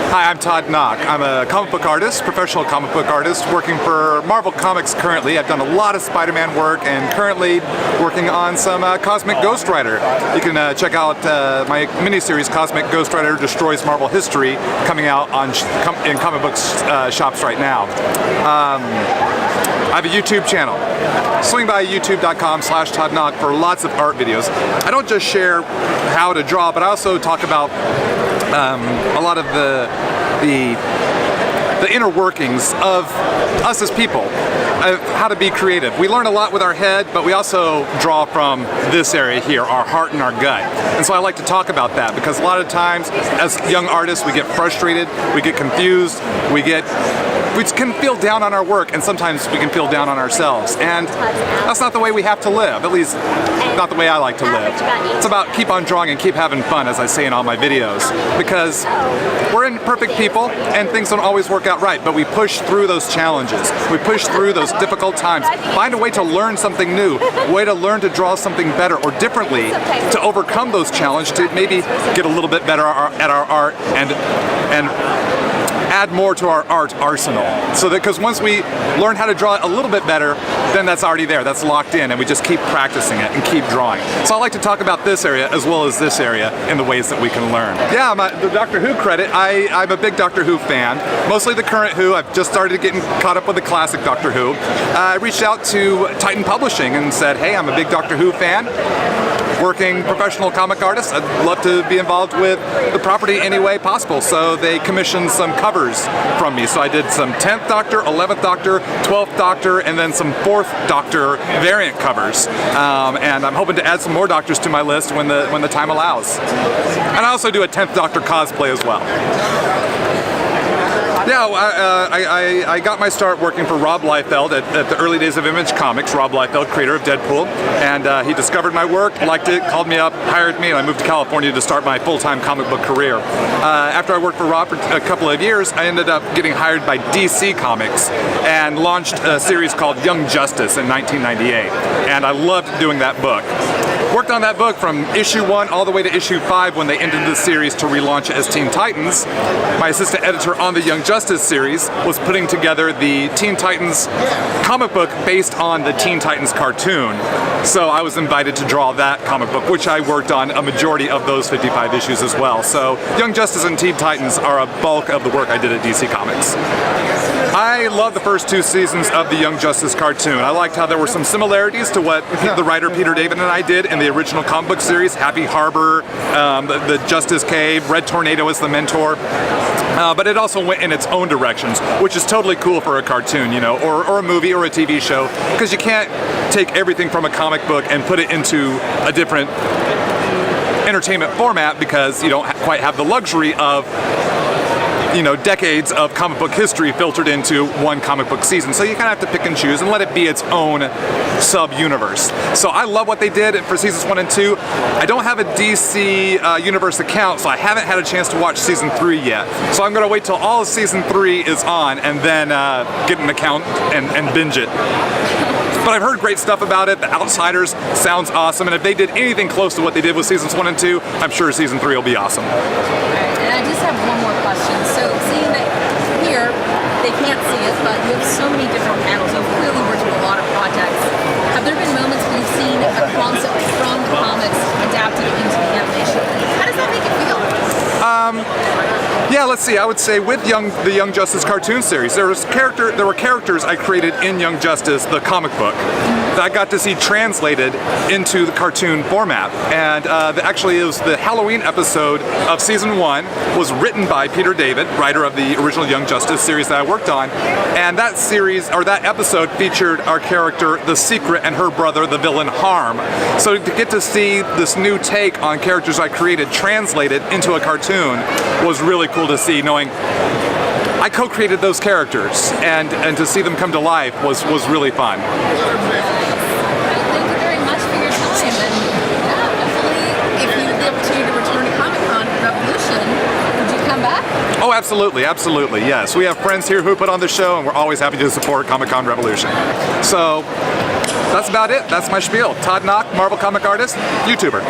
Hi, I'm Todd Nauck. I'm a comic book artist, professional comic book artist, working for Marvel Comics currently. I've done a lot of Spider-Man work and currently working on some Cosmic Ghost Rider. You can check out my miniseries Cosmic Ghost Rider Destroys Marvel History, coming out on in comic book shops right now. I have a YouTube channel. Swing by youtube.com/Toddnauck for lots of art videos. I don't just share how to draw, but I also talk about a lot of the inner workings of us as people, of how to be creative. We learn a lot with our head, but we also draw from this area here, our heart and our gut. And so I like to talk about that because a lot of times as young artists we get frustrated, we get confused, we can feel down on our work, and sometimes we can feel down on ourselves. And that's not the way we have to live, at least not the way I like to live. It's about keep on drawing and keep having fun, as I say in all my videos, because we're imperfect people and things don't always work out right, but we push through those challenges. We push through those difficult times. Find a way to learn something new, a way to learn to draw something better or differently, to overcome those challenges, to maybe get a little bit better at our art and add more to our art arsenal. So that, because once we learn how to draw it a little bit better, then that's already there, that's locked in, and we just keep practicing it and keep drawing. So I like to talk about this area as well as this area in the ways that we can learn. Yeah, the Doctor Who credit, I'm a big Doctor Who fan, mostly the current Who. I've just started getting caught up with the classic Doctor Who. I reached out to Titan Publishing and said, hey, I'm a big Doctor Who fan, working professional comic artist. I'd love to be involved with the property any way possible. So they commissioned some covers from me. So I did some 10th Doctor, 11th Doctor, 12th Doctor, and then some 4th Doctor variant covers. And I'm hoping to add some more Doctors to my list when the time allows. And I also do a 10th Doctor cosplay as well. Yeah, I got my start working for Rob Liefeld at the early days of Image Comics. Rob Liefeld, creator of Deadpool, and he discovered my work, liked it, called me up, hired me, and I moved to California to start my full-time comic book career. After I worked for Rob for a couple of years, I ended up getting hired by DC Comics and launched a series called Young Justice in 1998, and I loved doing that book. Worked on that book from issue 1 all the way to issue 5 when they ended the series to relaunch it as Teen Titans. My assistant editor on the Young Justice series was putting together the Teen Titans comic book based on the Teen Titans cartoon. So I was invited to draw that comic book, which I worked on a majority of those 55 issues as well. So Young Justice and Teen Titans are a bulk of the work I did at DC Comics. I love the first 2 seasons of the Young Justice cartoon. I liked how there were some similarities to what the writer Peter David and I did in the original comic book series, Happy Harbor, the Justice Cave, Red Tornado as the mentor. But it also went in its own directions, which is totally cool for a cartoon, you know, or a movie or a TV show, because you can't take everything from a comic book and put it into a different entertainment format because you don't quite have the luxury of, you know, decades of comic book history filtered into one comic book season. So you kind of have to pick and choose and let it be its own sub-universe. So I love what they did for seasons 1 and 2. I don't have a DC Universe account, so I haven't had a chance to watch season 3 yet. So I'm going to wait till all of season 3 is on and then get an account and binge it. But I've heard great stuff about it. The Outsiders sounds awesome, and if they did anything close to what they did with seasons 1 and 2, I'm sure season 3 will be awesome. And I just have one more question. So seeing that here, they can't see it, but you have so many different panels. You've clearly worked with a lot of projects. Have there been moments when you've seen a concept from the comics adapted into the animation? How does that make you feel? Yeah, let's see. I would say with the Young Justice cartoon series, there were characters I created in Young Justice, the comic book, that I got to see translated into the cartoon format. And actually, it was the Halloween episode of season 1 was written by Peter David, writer of the original Young Justice series that I worked on. And that series, or that episode, featured our character, The Secret, and her brother, the villain Harm. So to get to see this new take on characters I created translated into a cartoon was really cool to see, knowing I co-created those characters, and to see them come to life was really fun. Thank you very much for your time, and hopefully if you have the opportunity to return to Comic-Con Revolution, would you come back? Oh, absolutely, absolutely, yes. We have friends here who put on the show, and we're always happy to support Comic-Con Revolution. So that's about it. That's my spiel. Todd Nauck, Marvel comic artist, YouTuber.